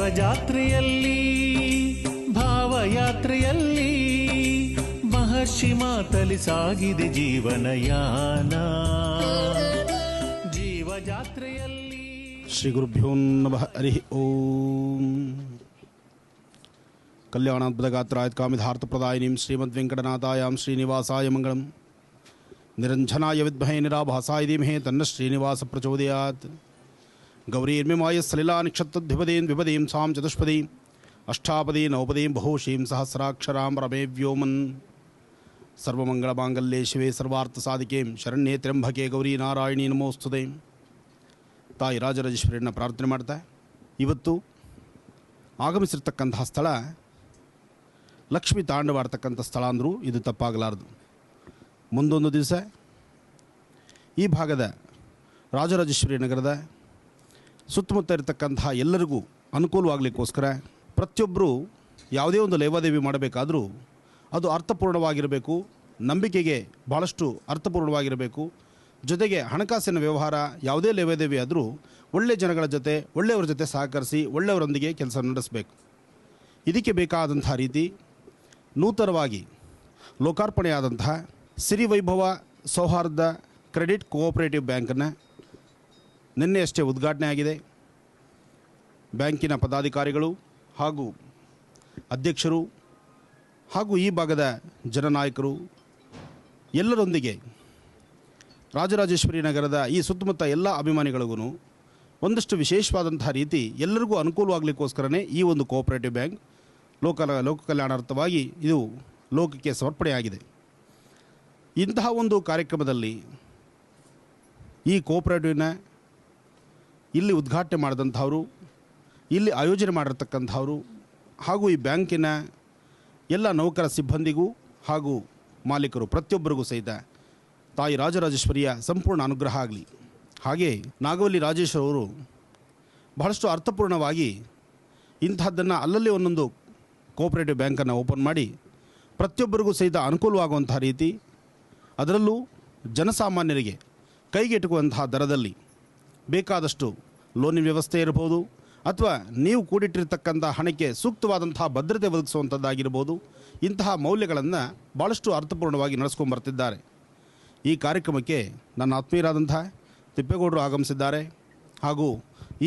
ಜೀವಜಾತ್ರೆಯಲ್ಲಿ ಭಾವಯಾತ್ರೆಯಲ್ಲಿ ಮಹರ್ಷಿ ಮಾತಲಿ ಸಾಗಿದೆ ಜೀವನಯಾನ. ಜೀವಜಾತ್ರೆಯಲ್ಲಿ ಶ್ರೀ ಗುರುಭ್ಯೋ ನಮಃ. ಹರಿ ಓಂ. ಕಲ್ಯಾಣಾದ್ಭುತಗಾತ್ರಾಯ ಕಾಮಿಧಾರ್ಥಪ್ರದಾಯಿನೀಂ ಶ್ರೀಮದ್ವೆಂಕಟನಾಥಾಯಾಂ ಶ್ರೀನಿವಾಸಾಯ ಮಂಗಳಂ. ನಿರಂಜನಾಯ ವಿದ್ಮಹೇ ನಿರಾಭಾಸಾಯ ಧೀಮಹಿ ತನ್ನ ಶ್ರೀನಿವಾಸ ಪ್ರಚೋದಯಾತ್. ಗೌರೀರ್ಮಿಮಾಯ ಸಲಿಲಾ ನಿಕ್ಷತ್ರದ್ವಿಪದೀಂ ದ್ವಿಪದೀಂ ಸಾಂ ಚತುಷ್ಪದೀಂ ಅಷ್ಟಾಪದೀ ನವಪದೀಂ ಬಹುಶೀಂ ಸಹಸ್ರಾಕ್ಷರಾಂ ರಮೇ ವ್ಯೋಮನ್. ಸರ್ವಮಂಗಳಮಾಂಗಲ್ಯೆ ಶಿವೆ ಸರ್ವಾರ್ಥಸಾಧಿಕೆ ಶರಣ್ಯೇ ತ್ರ್ಯಂಬಕೆ ಗೌರಿ ನಾರಾಯಣಿ ನಮೋಸ್ತುತೆ. ತಾಯಿ ರಾಜರಾಜೇಶ್ವರಿಯನ್ನು ಪ್ರಾರ್ಥನೆ ಮಾಡ್ತಾ, ಇವತ್ತು ಆಗಮಿಸಿರ್ತಕ್ಕಂತಹ ಸ್ಥಳ ಲಕ್ಷ್ಮೀ ತಾಂಡವಾಡ್ತಕ್ಕಂಥ ಸ್ಥಳ ಅಂದರೂ ಇದು ತಪ್ಪಾಗಲಾರದು. ಮುಂದೊಂದು ದಿವಸ ಈ ಭಾಗದ ರಾಜರಾಜೇಶ್ವರಿ ನಗರದ ಸುತ್ತಮುತ್ತ ಇರತಕ್ಕಂತಹ ಎಲ್ಲರಿಗೂ ಅನುಕೂಲವಾಗಲಿಕ್ಕೋಸ್ಕರ ಪ್ರತಿಯೊಬ್ಬರು ಯಾವುದೇ ಒಂದು ಲೇವಾದೇವಿ ಮಾಡಬೇಕಾದರೂ ಅದು ಅರ್ಥಪೂರ್ಣವಾಗಿರಬೇಕು, ನಂಬಿಕೆಗೆ ಭಾಳಷ್ಟು ಅರ್ಥಪೂರ್ಣವಾಗಿರಬೇಕು. ಜೊತೆಗೆ ಹಣಕಾಸಿನ ವ್ಯವಹಾರ ಯಾವುದೇ ಲೇವಾದೇವಿ ಆದರೂ ಒಳ್ಳೆಯ ಜನಗಳ ಜೊತೆ ಒಳ್ಳೆಯವರ ಜೊತೆ ಸಹಕರಿಸಿ ಒಳ್ಳೆಯವರೊಂದಿಗೆ ಕೆಲಸ ನಡೆಸಬೇಕು. ಇದಕ್ಕೆ ಬೇಕಾದಂಥ ರೀತಿ ನೂತನವಾಗಿ ಲೋಕಾರ್ಪಣೆಯಾದಂತಹ ಸಿರಿ ವೈಭವ ಸೌಹಾರ್ದ ಕ್ರೆಡಿಟ್ ಕೋಆಪರೇಟಿವ್ ಬ್ಯಾಂಕನ್ನು ನಿನ್ನೆಯಷ್ಟೇ ಉದ್ಘಾಟನೆ ಆಗಿದೆ. ಬ್ಯಾಂಕಿನ ಪದಾಧಿಕಾರಿಗಳು ಹಾಗೂ ಅಧ್ಯಕ್ಷರು ಹಾಗೂ ಈ ಭಾಗದ ಜನನಾಯಕರು ಎಲ್ಲರೊಂದಿಗೆ ರಾಜರಾಜೇಶ್ವರಿ ನಗರದ ಈ ಸುತ್ತಮುತ್ತ ಎಲ್ಲ ಅಭಿಮಾನಿಗಳಿಗೂ ಒಂದಷ್ಟು ವಿಶೇಷವಾದಂತಹ ರೀತಿ ಎಲ್ಲರಿಗೂ ಅನುಕೂಲವಾಗಲಿಕ್ಕೋಸ್ಕರನೇ ಈ ಒಂದು ಕೋಆಪರೇಟಿವ್ ಬ್ಯಾಂಕ್ ಲೋಕ ಕಲ್ಯಾಣಾರ್ಥವಾಗಿ ಇದು ಲೋಕಕ್ಕೆ ಸಮರ್ಪಣೆಯಾಗಿದೆ. ಇಂತಹ ಒಂದು ಕಾರ್ಯಕ್ರಮದಲ್ಲಿ ಈ ಕೋಆಪರೇಟಿವ್ನ ಇಲ್ಲಿ ಉದ್ಘಾಟನೆ ಮಾಡಿದಂಥವರು, ಇಲ್ಲಿ ಆಯೋಜನೆ ಮಾಡಿರ್ತಕ್ಕಂಥವರು ಹಾಗೂ ಈ ಬ್ಯಾಂಕಿನ ಎಲ್ಲ ನೌಕರ ಸಿಬ್ಬಂದಿಗೂ ಹಾಗೂ ಮಾಲೀಕರು ಪ್ರತಿಯೊಬ್ಬರಿಗೂ ಸಹಿತ ತಾಯಿ ರಾಜರಾಜೇಶ್ವರಿಯ ಸಂಪೂರ್ಣ ಅನುಗ್ರಹ ಆಗಲಿ. ಹಾಗೆ ನಾಗವಲ್ಲಿ ರಾಜೇಶ್ ಅವರು ಬಹಳಷ್ಟು ಅರ್ಥಪೂರ್ಣವಾಗಿ ಇಂತಹದ್ದನ್ನು ಅಲ್ಲಲ್ಲಿ ಒಂದೊಂದು ಕೋಆಪರೇಟಿವ್ ಬ್ಯಾಂಕನ್ನು ಓಪನ್ ಮಾಡಿ ಪ್ರತಿಯೊಬ್ಬರಿಗೂ ಸಹಿತ ಅನುಕೂಲವಾಗುವಂಥ ರೀತಿ, ಅದರಲ್ಲೂ ಜನಸಾಮಾನ್ಯರಿಗೆ ಕೈಗೆಟುಕುವಂತಹ ದರದಲ್ಲಿ ಬೇಕಾದಷ್ಟು ಲೋನಿನ ವ್ಯವಸ್ಥೆ ಇರ್ಬೋದು, ಅಥವಾ ನೀವು ಕೂಡಿಟ್ಟಿರ್ತಕ್ಕಂಥ ಹಣಕ್ಕೆ ಸೂಕ್ತವಾದಂತಹ ಭದ್ರತೆ ಒದಗಿಸುವಂಥದ್ದಾಗಿರ್ಬೋದು, ಇಂತಹ ಮೌಲ್ಯಗಳನ್ನು ಭಾಳಷ್ಟು ಅರ್ಥಪೂರ್ಣವಾಗಿ ನಡೆಸ್ಕೊಂಬರ್ತಿದ್ದಾರೆ. ಈ ಕಾರ್ಯಕ್ರಮಕ್ಕೆ ನನ್ನ ಆತ್ಮೀಯರಾದಂಥ ತಿಪ್ಪೇಗೌಡರು ಆಗಮಿಸಿದ್ದಾರೆ. ಹಾಗೂ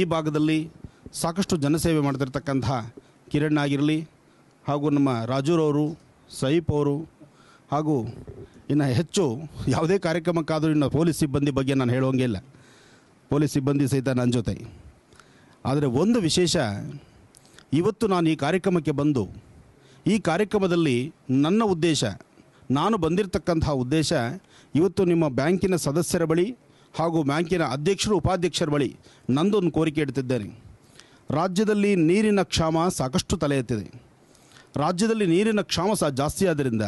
ಈ ಭಾಗದಲ್ಲಿ ಸಾಕಷ್ಟು ಜನಸೇವೆ ಮಾಡ್ತಿರ್ತಕ್ಕಂಥ ಕಿರಣ್ ಆಗಿರಲಿ, ಹಾಗೂ ನಮ್ಮ ರಾಜೂರವರು, ಸೈಪ್ ಅವರು, ಹಾಗೂ ಇನ್ನು ಹೆಚ್ಚು ಯಾವುದೇ ಕಾರ್ಯಕ್ರಮಕ್ಕಾದರೂ ಇನ್ನು ಪೊಲೀಸ್ ಸಿಬ್ಬಂದಿ ಬಗ್ಗೆ ನಾನು ಹೇಳುವಂಗಿಲ್ಲ, ಪೊಲೀಸ್ ಸಿಬ್ಬಂದಿ ಸಹಿತ ನನ್ನ ಜೊತೆ. ಆದರೆ ಒಂದು ವಿಶೇಷ, ಇವತ್ತು ನಾನು ಈ ಕಾರ್ಯಕ್ರಮಕ್ಕೆ ಬಂದು ಈ ಕಾರ್ಯಕ್ರಮದಲ್ಲಿ ನನ್ನ ಉದ್ದೇಶ, ನಾನು ಬಂದಿರತಕ್ಕಂತಹ ಉದ್ದೇಶ ಇವತ್ತು ನಿಮ್ಮ ಬ್ಯಾಂಕಿನ ಸದಸ್ಯರ ಬಳಿ ಹಾಗೂ ಬ್ಯಾಂಕಿನ ಅಧ್ಯಕ್ಷರು ಉಪಾಧ್ಯಕ್ಷರ ಬಳಿ ನಂದೊಂದು ಕೋರಿಕೆ ಇಡ್ತಿದ್ದೇನೆ. ರಾಜ್ಯದಲ್ಲಿ ನೀರಿನ ಕ್ಷಾಮ ಸಾಕಷ್ಟು ತಲೆ ಎತ್ತಿದೆ. ರಾಜ್ಯದಲ್ಲಿ ನೀರಿನ ಕ್ಷಾಮ ಸಹ ಜಾಸ್ತಿ ಆದ್ದರಿಂದ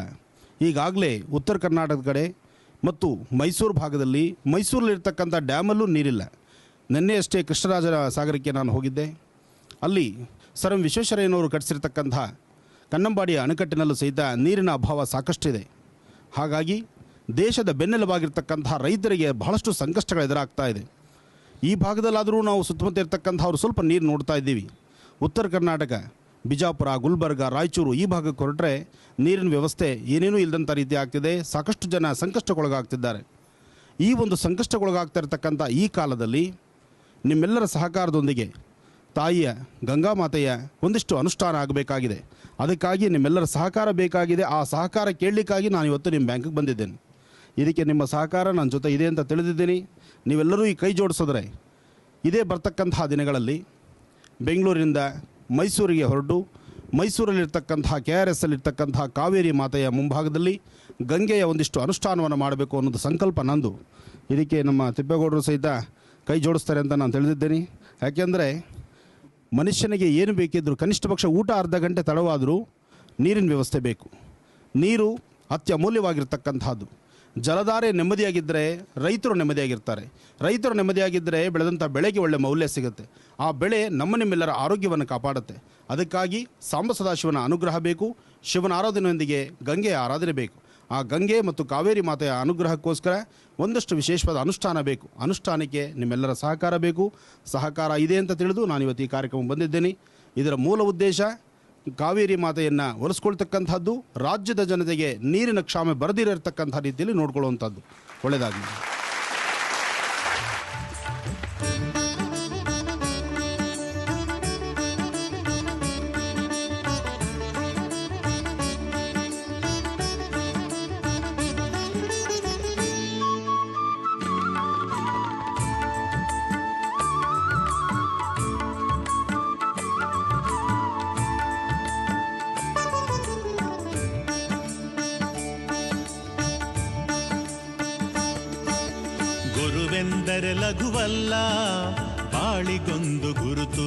ಈಗಾಗಲೇ ಉತ್ತರ ಕರ್ನಾಟಕದ ಕಡೆ ಮತ್ತು ಮೈಸೂರು ಭಾಗದಲ್ಲಿ, ಮೈಸೂರಲ್ಲಿರ್ತಕ್ಕಂಥ ಡ್ಯಾಮಲ್ಲೂ ನೀರಿಲ್ಲ. ನಿನ್ನೆಯಷ್ಟೇ ಕೃಷ್ಣರಾಜ ಸಾಗರಕ್ಕೆ ನಾನು ಹೋಗಿದ್ದೆ. ಅಲ್ಲಿ ಸರ್ ಎಂ ವಿಶ್ವೇಶ್ವರಯ್ಯನವರು ಕಟ್ಟಿಸಿರ್ತಕ್ಕಂಥ ಕನ್ನಂಬಾಡಿಯ ಅಣೆಕಟ್ಟಿನಲ್ಲೂ ಸಹಿತ ನೀರಿನ ಅಭಾವ ಸಾಕಷ್ಟಿದೆ. ಹಾಗಾಗಿ ದೇಶದ ಬೆನ್ನೆಲುಬಾಗಿರ್ತಕ್ಕಂಥ ರೈತರಿಗೆ ಬಹಳಷ್ಟು ಸಂಕಷ್ಟಗಳು ಎದುರಾಗ್ತಾ ಇದೆ. ಈ ಭಾಗದಲ್ಲಾದರೂ ನಾವು ಸುತ್ತಮುತ್ತ ಇರ್ತಕ್ಕಂಥವ್ರು ಸ್ವಲ್ಪ ನೀರು ನೋಡ್ತಾ ಇದ್ದೀವಿ. ಉತ್ತರ ಕರ್ನಾಟಕ, ಬಿಜಾಪುರ, ಗುಲ್ಬರ್ಗ, ರಾಯಚೂರು ಈ ಭಾಗಕ್ಕೆ ಹೊರಟ್ರೆ ನೀರಿನ ವ್ಯವಸ್ಥೆ ಏನೇನೂ ಇಲ್ಲದಂಥ ರೀತಿ ಆಗ್ತಿದೆ. ಸಾಕಷ್ಟು ಜನ ಸಂಕಷ್ಟಕ್ಕೊಳಗಾಗ್ತಿದ್ದಾರೆ. ಈ ಒಂದು ಸಂಕಷ್ಟಕ್ಕೊಳಗಾಗ್ತಾ ಇರತಕ್ಕಂಥ ಈ ಕಾಲದಲ್ಲಿ ನಿಮ್ಮೆಲ್ಲರ ಸಹಕಾರದೊಂದಿಗೆ ತಾಯಿಯ ಗಂಗಾಮಾತೆಯ ಒಂದಿಷ್ಟು ಅನುಷ್ಠಾನ ಆಗಬೇಕಾಗಿದೆ. ಅದಕ್ಕಾಗಿ ನಿಮ್ಮೆಲ್ಲರ ಸಹಕಾರ ಬೇಕಾಗಿದೆ. ಆ ಸಹಕಾರ ಕೇಳಲಿಕ್ಕಾಗಿ ನಾನು ಇವತ್ತು ನಿಮ್ಮ ಬ್ಯಾಂಕಿಗೆ ಬಂದಿದ್ದೇನೆ. ಇದಕ್ಕೆ ನಿಮ್ಮ ಸಹಕಾರ ನನ್ನ ಜೊತೆ ಇದೆ ಅಂತ ತಿಳಿದಿದ್ದೀನಿ. ನೀವೆಲ್ಲರೂ ಈ ಕೈ ಜೋಡಿಸಿದ್ರೆ ಇದೇ ಬರ್ತಕ್ಕಂತಹ ದಿನಗಳಲ್ಲಿ ಬೆಂಗಳೂರಿನಿಂದ ಮೈಸೂರಿಗೆ ಹೊರಟು ಮೈಸೂರಲ್ಲಿರ್ತಕ್ಕಂತಹ KRS ಅಲ್ಲಿರ್ತಕ್ಕಂತಹ ಕಾವೇರಿ ಮಾತೆಯ ಮುಂಭಾಗದಲ್ಲಿ ಗಂಗೆಯ ಒಂದಿಷ್ಟು ಅನುಷ್ಠಾನವನ್ನು ಮಾಡಬೇಕು ಅನ್ನೋದು ಸಂಕಲ್ಪ ನಂದು. ಇದಕ್ಕೆ ನಮ್ಮ ತಿಪ್ಪೇಗೌಡರು ಸಹಿತ ಕೈ ಜೋಡಿಸ್ತಾರೆ ಅಂತ ನಾನು ತಿಳಿದಿದ್ದೇನೆ. ಯಾಕೆಂದರೆ ಮನುಷ್ಯನಿಗೆ ಏನು ಬೇಕಿದ್ದರೂ ಕನಿಷ್ಠ ಪಕ್ಷ ಊಟ ಅರ್ಧ ಗಂಟೆ ತಡವಾದರೂ ನೀರಿನ ವ್ಯವಸ್ಥೆ ಬೇಕು. ನೀರು ಅತ್ಯಮೂಲ್ಯವಾಗಿರ್ತಕ್ಕಂಥದ್ದು. ಜಲಧಾರೆ ನೆಮ್ಮದಿಯಾಗಿದ್ದರೆ ರೈತರು ನೆಮ್ಮದಿಯಾಗಿರ್ತಾರೆ. ರೈತರು ನೆಮ್ಮದಿಯಾಗಿದ್ದರೆ ಬೆಳೆದಂಥ ಬೆಳೆಗೆ ಒಳ್ಳೆಯ ಮೌಲ್ಯ ಸಿಗುತ್ತೆ. ಆ ಬೆಳೆ ನಿಮ್ಮೆಲ್ಲರ ಆರೋಗ್ಯವನ್ನು ಕಾಪಾಡುತ್ತೆ. ಅದಕ್ಕಾಗಿ ಸಾಂಬ ಸದಾಶಿವನ ಅನುಗ್ರಹ ಬೇಕು. ಶಿವನ ಆರಾಧನೆಯೊಂದಿಗೆ ಗಂಗೆಯ ಆರಾಧನೆ ಬೇಕು. ಆ ಗಂಗೆ ಮತ್ತು ಕಾವೇರಿ ಮಾತೆಯ ಅನುಗ್ರಹಕ್ಕೋಸ್ಕರ ಒಂದಷ್ಟು ವಿಶೇಷವಾದ ಅನುಷ್ಠಾನ ಬೇಕು. ಅನುಷ್ಠಾನಕ್ಕೆ ನಿಮ್ಮೆಲ್ಲರ ಸಹಕಾರ ಬೇಕು. ಸಹಕಾರ ಇದೆ ಅಂತ ತಿಳಿದು ನಾನು ಇವತ್ತು ಈ ಕಾರ್ಯಕ್ರಮ ಬಂದಿದ್ದೇನೆ. ಇದರ ಮೂಲ ಉದ್ದೇಶ ಕಾವೇರಿ ಮಾತೆಯನ್ನು ಒಲಿಸ್ಕೊಳ್ತಕ್ಕಂಥದ್ದು, ರಾಜ್ಯದ ಜನತೆಗೆ ನೀರಿನ ಕ್ಷಾಮೆ ಬರದಿರತಕ್ಕಂಥ ರೀತಿಯಲ್ಲಿ ನೋಡ್ಕೊಳ್ಳುವಂಥದ್ದು. ಒಳ್ಳೆಯದಾಗಲಿ. ಗುರುವೆಂದರೆ ಲಘುವಲ್ಲ, ಬಾಳಿಗೊಂದು ಗುರುತು.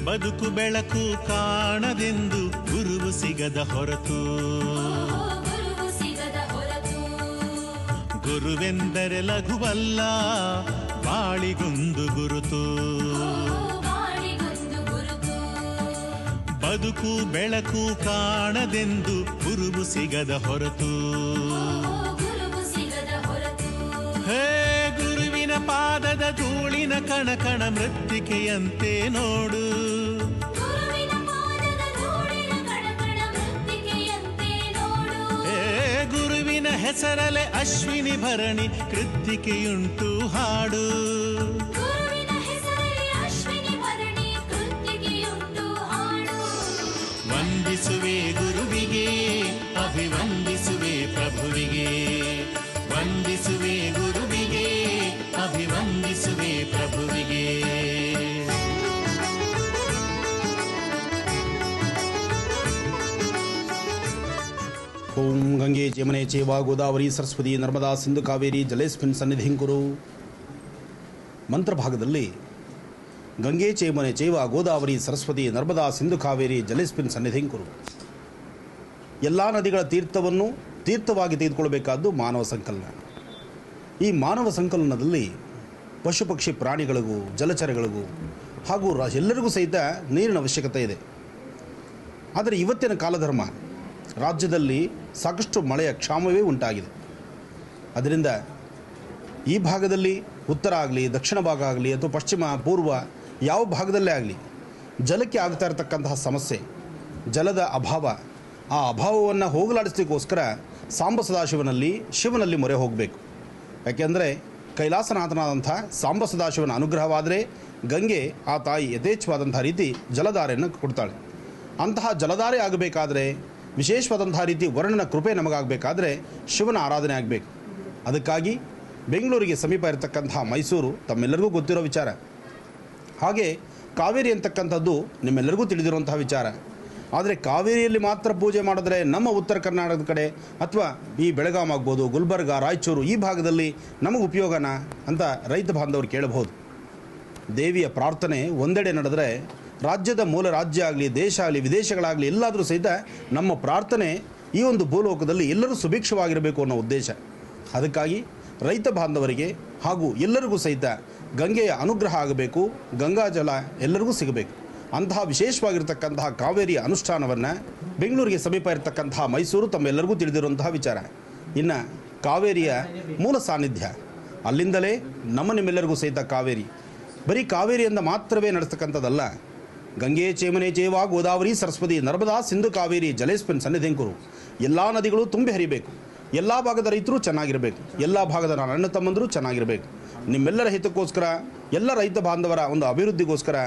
ಬದುಕು ಬೆಳಕು ಕಾಣದೆಂದು ಗುರುವು ಸಿಗದ ಹೊರತು. ಗುರುವೆಂದರೆ ಲಘುವಲ್ಲ, ಬಾಳಿಗೊಂದು ಗುರುತು. ಬದುಕು ಬೆಳಕು ಕಾಣದೆಂದು ಗುರುವು ಸಿಗದ ಹೊರತು. ಹೇ ಗುರುವಿನ ಪಾದದ ಧೂಳಿನ ಕಣಕಣ ಮೃತ್ತಿಕೆಯಂತೆ ನೋಡು. ಹೇ ಗುರುವಿನ ಹೆಸರಲೆ ಅಶ್ವಿನಿ ಭರಣಿ ಕೃತ್ತಿಕೆಯುಂಟು ಹಾಡು. ವಂದಿಸುವೆ ಗುರುವಿಗೆ, ಅಭಿವಂದಿಸುವೆ ಪ್ರಭುವಿಗೆ. ವಂದಿಸುವೆ ಗುರುವಿಗೆ, ಅಭಿವಂದಿಸುವೆ ಪ್ರಭುವಿಗೆ. ಓಂ ಗಂಗೆ ಜಮನೆ ಚೇವ ಗೋದಾವರಿ ಸರಸ್ವತಿ ನರ್ಮದಾ ಸಿಂಧು ಕಾವೇರಿ ಜಲೇಸ್ಮಿನ್ ಸನ್ನಿಧಿಂ ಕುರು. ಮಂತ್ರಭಾಗದಲ್ಲಿ ಗಂಗೆ ಚೇಮನೆ ಚೇವ ಗೋದಾವರಿ ಸರಸ್ವತಿ ನರ್ಮದಾ ಸಿಂಧು ಕಾವೇರಿ ಜಲೇಸ್ಮಿನ್ ಸನ್ನಿಧಿಂ ಕುರು. ಎಲ್ಲ ನದಿಗಳ ತೀರ್ಥವನ್ನು ತೀರ್ಥವಾಗಿ ತೆಗೆದುಕೊಳ್ಳಬೇಕಾದ್ದು ಮಾನವ ಸಂಕಲನ. ಈ ಮಾನವ ಸಂಕಲನದಲ್ಲಿ ಪಶು ಪಕ್ಷಿ ಪ್ರಾಣಿಗಳಿಗೂ ಜಲಚರಗಳಿಗೂ ಹಾಗೂ ಎಲ್ಲರಿಗೂ ಸಹಿತ ನೀರಿನ ಅವಶ್ಯಕತೆ ಇದೆ. ಆದರೆ ಇವತ್ತಿನ ಕಾಲಧರ್ಮ ರಾಜ್ಯದಲ್ಲಿ ಸಾಕಷ್ಟು ಮಳೆಯ ಕ್ಷಾಮವೇ ಉಂಟಾಗಿದೆ. ಅದರಿಂದ ಈ ಭಾಗದಲ್ಲಿ ಉತ್ತರ ಆಗಲಿ, ದಕ್ಷಿಣ ಭಾಗ ಆಗಲಿ ಅಥವಾ ಪಶ್ಚಿಮ ಪೂರ್ವ ಯಾವ ಭಾಗದಲ್ಲೇ ಆಗಲಿ ಜಲಕ್ಕೆ ಆಗ್ತಾ ಇರತಕ್ಕಂತಹ ಸಮಸ್ಯೆ, ಜಲದ ಅಭಾವ, ಆ ಅಭಾವವನ್ನು ಹೋಗಲಾಡಿಸಲಿಕ್ಕೋಸ್ಕರ ಸಾಂಬ ಸದಾಶಿವನಲ್ಲಿ ಶಿವನಲ್ಲಿ ಮೊರೆ ಹೋಗಬೇಕು. ಯಾಕೆಂದರೆ ಕೈಲಾಸನಾಥನಾದಂಥ ಸಾಂಬ ಸದಾಶಿವನ ಅನುಗ್ರಹವಾದರೆ ಗಂಗೆ ಆ ತಾಯಿ ಯಥೇಚ್ಛವಾದಂಥ ರೀತಿ ಜಲಧಾರೆಯನ್ನು ಕೊಡ್ತಾಳೆ. ಅಂತಹ ಜಲಧಾರೆ ಆಗಬೇಕಾದ್ರೆ, ವಿಶೇಷವಾದಂಥ ರೀತಿ ವರ್ಣನ ಕೃಪೆ ನಮಗಾಗಬೇಕಾದ್ರೆ ಶಿವನ ಆರಾಧನೆ ಆಗಬೇಕು. ಅದಕ್ಕಾಗಿ ಬೆಂಗಳೂರಿಗೆ ಸಮೀಪ ಇರತಕ್ಕಂತಹ ಮೈಸೂರು ತಮ್ಮೆಲ್ಲರಿಗೂ ಗೊತ್ತಿರೋ ವಿಚಾರ. ಹಾಗೆ ಕಾವೇರಿ ಅಂತಕ್ಕಂಥದ್ದು ನಿಮ್ಮೆಲ್ಲರಿಗೂ ತಿಳಿದಿರುವಂತಹ ವಿಚಾರ. ಆದರೆ ಕಾವೇರಿಯಲ್ಲಿ ಮಾತ್ರ ಪೂಜೆ ಮಾಡಿದ್ರೆ ನಮ್ಮ ಉತ್ತರ ಕರ್ನಾಟಕದ ಕಡೆ ಅಥವಾ ಈ ಬೆಳಗಾಂ ಆಗ್ಬೋದು, ಗುಲ್ಬರ್ಗ, ರಾಯಚೂರು ಈ ಭಾಗದಲ್ಲಿ ನಮಗೆ ಉಪಯೋಗನ ಅಂತ ರೈತ ಬಾಂಧವರು ಕೇಳಬಹುದು. ದೇವಿಯ ಪ್ರಾರ್ಥನೆ ಒಂದೆಡೆ ನಡೆದರೆ ರಾಜ್ಯದ ಮೂಲ ರಾಜ್ಯ ಆಗಲಿ, ದೇಶ ಆಗಲಿ, ವಿದೇಶಗಳಾಗಲಿ ಎಲ್ಲಾದರೂ ಸಹಿತ ನಮ್ಮ ಪ್ರಾರ್ಥನೆ ಈ ಒಂದು ಭೂಲೋಕದಲ್ಲಿ ಎಲ್ಲರೂ ಸುಭಿಕ್ಷವಾಗಿರಬೇಕು ಅನ್ನೋ ಉದ್ದೇಶ. ಅದಕ್ಕಾಗಿ ರೈತ ಬಾಂಧವರಿಗೆ ಹಾಗೂ ಎಲ್ಲರಿಗೂ ಸಹಿತ ಗಂಗೆಯ ಅನುಗ್ರಹ ಆಗಬೇಕು, ಗಂಗಾ ಜಲ ಎಲ್ಲರಿಗೂ ಸಿಗಬೇಕು. ಅಂತಹ ವಿಶೇಷವಾಗಿರ್ತಕ್ಕಂತಹ ಕಾವೇರಿಯ ಅನುಷ್ಠಾನವನ್ನು ಬೆಂಗಳೂರಿಗೆ ಸಮೀಪ ಇರತಕ್ಕಂತಹ ಮೈಸೂರು ತಮ್ಮೆಲ್ಲರಿಗೂ ತಿಳಿದಿರುವಂತಹ ವಿಚಾರ. ಇನ್ನು ಕಾವೇರಿಯ ಮೂಲ ಸಾನ್ನಿಧ್ಯ ಅಲ್ಲಿಂದಲೇ ನಿಮ್ಮೆಲ್ಲರಿಗೂ ಸಹಿತ ಕಾವೇರಿ ಬರೀ ಕಾವೇರಿಯಿಂದ ಮಾತ್ರವೇ ನಡೆಸ್ತಕ್ಕಂಥದ್ದಲ್ಲ. ಗಂಗೆ ಚೇಮನೆ ಚೇವ ಗೋದಾವರಿ ಸರಸ್ವತಿ ನರ್ಮದಾ ಸಿಂಧು ಕಾವೇರಿ ಜಲೇಸ್ಮಿನ್ ಸನ್ನಿಧಿಂ ಕುರು. ಎಲ್ಲ ನದಿಗಳು ತುಂಬಿ ಹರಿಬೇಕು, ಎಲ್ಲ ಭಾಗದ ರೈತರು ಚೆನ್ನಾಗಿರಬೇಕು, ಎಲ್ಲ ಭಾಗದ ಅಣ್ಣ ತಮ್ಮಂದರು ಚೆನ್ನಾಗಿರಬೇಕು. ನಿಮ್ಮೆಲ್ಲರ ಹಿತಕ್ಕೋಸ್ಕರ, ಎಲ್ಲ ರೈತ ಬಾಂಧವರ ಒಂದು ಅಭಿವೃದ್ಧಿಗೋಸ್ಕರ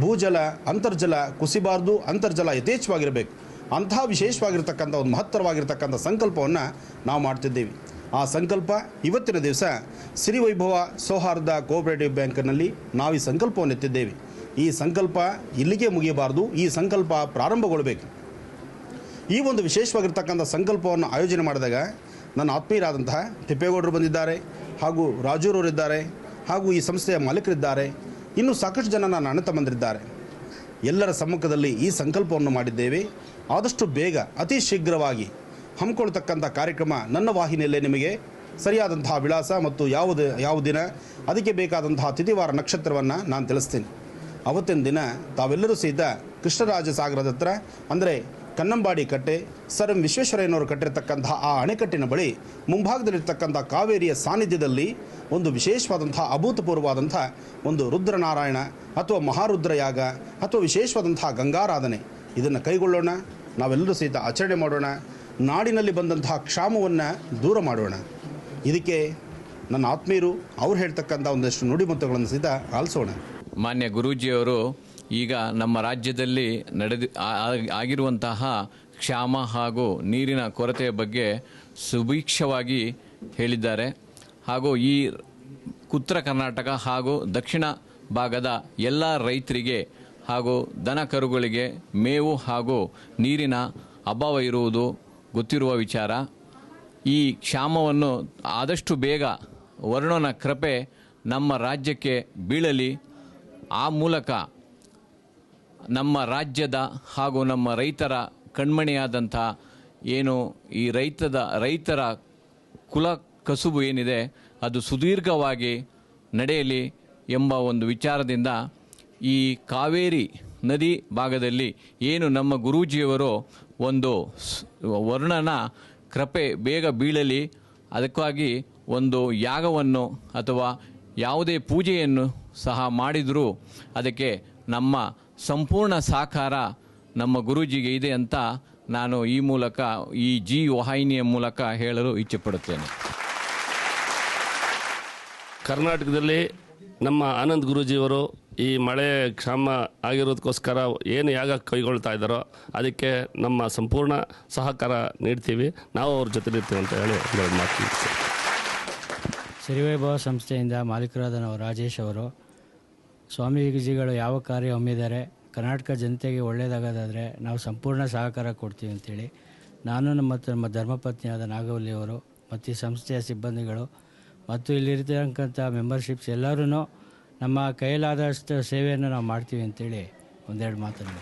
ಭೂಜಲ, ಅಂತರ್ಜಲ ಕುಸಿಬಾರ್ದು, ಅಂತರ್ಜಲ ಯಥೇಚ್ಛವಾಗಿರಬೇಕು. ಅಂತಹ ವಿಶೇಷವಾಗಿರ್ತಕ್ಕಂಥ ಒಂದು ಮಹತ್ತರವಾಗಿರ್ತಕ್ಕಂಥ ಸಂಕಲ್ಪವನ್ನು ನಾವು ಮಾಡ್ತಿದ್ದೇವೆ. ಆ ಸಂಕಲ್ಪ ಇವತ್ತಿನ ದಿವಸ ಸಿರಿವೈಭವ ಸೌಹಾರ್ದ ಕೋಆಪರೇಟಿವ್ ಬ್ಯಾಂಕ್ನಲ್ಲಿ ನಾವು ಈ ಸಂಕಲ್ಪವನ್ನು ಎತ್ತಿದ್ದೇವೆ. ಈ ಸಂಕಲ್ಪ ಇಲ್ಲಿಗೆ ಮುಗಿಯಬಾರ್ದು, ಈ ಸಂಕಲ್ಪ ಪ್ರಾರಂಭಗೊಳ್ಳಬೇಕು. ಈ ಒಂದು ವಿಶೇಷವಾಗಿರ್ತಕ್ಕಂಥ ಸಂಕಲ್ಪವನ್ನು ಆಯೋಜನೆ ಮಾಡಿದಾಗ ನನ್ನ ಆತ್ಮೀಯರಾದಂತಹ ತಿಪ್ಪೇಗೌಡರು ಬಂದಿದ್ದಾರೆ, ಹಾಗೂ ರಾಜೂರವರಿದ್ದಾರೆ, ಹಾಗೂ ಈ ಸಂಸ್ಥೆಯ ಮಾಲೀಕರಿದ್ದಾರೆ, ಇನ್ನೂ ಸಾಕಷ್ಟು ಜನ ನನ್ನ ಅಣ್ಣ ತಮ್ಮಂದಿರಿದ್ದಾರೆ. ಎಲ್ಲರ ಸಮ್ಮುಖದಲ್ಲಿ ಈ ಸಂಕಲ್ಪವನ್ನು ಮಾಡಿದ್ದೇವೆ. ಆದಷ್ಟು ಬೇಗ ಅತಿ ಶೀಘ್ರವಾಗಿ ಹಮ್ಮಿಕೊಳ್ತಕ್ಕಂಥ ಕಾರ್ಯಕ್ರಮ ನನ್ನ ವಾಹಿನಿಯಲ್ಲೇ ನಿಮಗೆ ಸರಿಯಾದಂತಹ ವಿಳಾಸ ಮತ್ತು ಯಾವ ದಿನ ಅದಕ್ಕೆ ಬೇಕಾದಂತಹ ತಿಥಿವಾರ ನಕ್ಷತ್ರವನ್ನು ನಾನು ತಿಳಿಸ್ತೀನಿ. ಅವತ್ತಿನ ದಿನ ತಾವೆಲ್ಲರೂ ಸಹಿತ ಕೃಷ್ಣರಾಜ ಸಾಗರದ ಹತ್ರ ಅಂದರೆ ಕನ್ನಂಬಾಡಿ ಕಟ್ಟೆ, ಸರ್ ಎಂ ವಿಶ್ವೇಶ್ವರಯ್ಯನವರು ಕಟ್ಟಿರ್ತಕ್ಕಂತಹ ಆ ಅಣೆಕಟ್ಟಿನ ಬಳಿ ಮುಂಭಾಗದಲ್ಲಿರ್ತಕ್ಕಂಥ ಕಾವೇರಿಯ ಸಾನ್ನಿಧ್ಯದಲ್ಲಿ ಒಂದು ವಿಶೇಷವಾದಂಥ ಅಭೂತಪೂರ್ವವಾದಂಥ ಒಂದು ರುದ್ರನಾರಾಯಣ ಅಥವಾ ಮಹಾರುದ್ರಯಾಗ ಅಥವಾ ವಿಶೇಷವಾದಂಥ ಗಂಗಾರಾಧನೆ ಇದನ್ನು ಕೈಗೊಳ್ಳೋಣ. ನಾವೆಲ್ಲರೂ ಸಹಿತ ಆಚರಣೆ ಮಾಡೋಣ. ನಾಡಿನಲ್ಲಿ ಬಂದಂತಹ ಕ್ಷಾಮವನ್ನು ದೂರ ಮಾಡೋಣ. ಇದಕ್ಕೆ ನನ್ನ ಆತ್ಮೀಯರು ಅವ್ರು ಹೇಳ್ತಕ್ಕಂಥ ಒಂದಷ್ಟು ನುಡಿಮುತ್ತುಗಳನ್ನು ಸಹಿತ ಆಲಿಸೋಣ. ಮಾನ್ಯ ಗುರೂಜಿಯವರು ಈಗ ನಮ್ಮ ರಾಜ್ಯದಲ್ಲಿ ಆಗಿರುವಂತಹ ಕ್ಷಾಮ ಹಾಗೂ ನೀರಿನ ಕೊರತೆಯ ಬಗ್ಗೆ ಸುಭೀಕ್ಷವಾಗಿ ಹೇಳಿದ್ದಾರೆ. ಹಾಗೂ ಈ ಉತ್ತರ ಕರ್ನಾಟಕ ಹಾಗೂ ದಕ್ಷಿಣ ಭಾಗದ ಎಲ್ಲ ರೈತರಿಗೆ ಹಾಗೂ ದನ ಕರುಗಳಿಗೆ ಮೇವು ಹಾಗೂ ನೀರಿನ ಅಭಾವ ಇರುವುದು ಗೊತ್ತಿರುವ ವಿಚಾರ. ಈ ಕ್ಷಾಮವನ್ನು ಆದಷ್ಟು ಬೇಗ ವರುಣನ ಕೃಪೆ ನಮ್ಮ ರಾಜ್ಯಕ್ಕೆ ಬೀಳಲಿ. ಆ ಮೂಲಕ ನಮ್ಮ ರಾಜ್ಯದ ಹಾಗೂ ನಮ್ಮ ರೈತರ ಕಣ್ಮಣಿಯಾದಂಥ ಏನು ಈ ರೈತರ ಕುಲ ಕಸುಬು ಏನಿದೆ ಅದು ಸುದೀರ್ಘವಾಗಿ ನಡೆಯಲಿ ಎಂಬ ಒಂದು ವಿಚಾರದಿಂದ ಈ ಕಾವೇರಿ ನದಿ ಭಾಗದಲ್ಲಿ ಏನು ನಮ್ಮ ಗುರೂಜಿಯವರು ಒಂದು ವರುಣನ ಕೃಪೆ ಬೇಗ ಬೀಳಲಿ, ಅದಕ್ಕಾಗಿ ಒಂದು ಯಾಗವನ್ನು ಅಥವಾ ಯಾವುದೇ ಪೂಜೆಯನ್ನು ಸಹ ಮಾಡಿದರೂ ಅದಕ್ಕೆ ನಮ್ಮ ಸಂಪೂರ್ಣ ಸಹಕಾರ ನಮ್ಮ ಗುರೂಜಿಗೆ ಇದೆ ಅಂತ ನಾನು ಈ ಮೂಲಕ ಈ ಜಿ ವಾಹಿನಿಯ ಮೂಲಕ ಹೇಳಲು ಇಚ್ಛೆಪಡುತ್ತೇನೆ. ಕರ್ನಾಟಕದಲ್ಲಿ ನಮ್ಮ ಆನಂದ್ ಗುರೂಜಿಯವರು ಈ ಮಳೆ ಕ್ಷಾಮ ಆಗಿರೋದಕ್ಕೋಸ್ಕರ ಏನು ಯಾಗ ಕೈಗೊಳ್ತಾ ಇದ್ದಾರೋ ಅದಕ್ಕೆ ನಮ್ಮ ಸಂಪೂರ್ಣ ಸಹಕಾರ ನೀಡ್ತೀವಿ. ನಾವು ಅವ್ರ ಜೊತೆಲಿರ್ತೀವಿ ಅಂತ ಹೇಳಿ ಮಾತು. ಸಿರಿವೈಭವ ಸಂಸ್ಥೆಯಿಂದ ಮಾಲೀಕರಾದ ನಾವು ರಾಜೇಶ್ ಅವರು ಸ್ವಾಮೀಜಿಗಳು ಯಾವ ಕಾರ್ಯ ಹಮ್ಮಿದ್ದಾರೆ, ಕರ್ನಾಟಕ ಜನತೆಗೆ ಒಳ್ಳೆಯದಾಗೋದಾದರೆ ನಾವು ಸಂಪೂರ್ಣ ಸಹಕಾರ ಕೊಡ್ತೀವಿ ಅಂತೇಳಿ ನಾನು ಮತ್ತು ನಮ್ಮ ಧರ್ಮಪತ್ನಿಯಾದ ನಾಗವಲ್ಲಿಯವರು ಮತ್ತು ಈ ಸಂಸ್ಥೆಯ ಸಿಬ್ಬಂದಿಗಳು ಮತ್ತು ಇಲ್ಲಿರ್ತಕ್ಕಂಥ ಮೆಂಬರ್ಶಿಪ್ಸ್ ಎಲ್ಲರೂ ನಮ್ಮ ಕೈಲಾದಷ್ಟು ಸೇವೆಯನ್ನು ನಾವು ಮಾಡ್ತೀವಿ ಅಂತೇಳಿ ಒಂದೆರಡು ಮಾತನ್ನು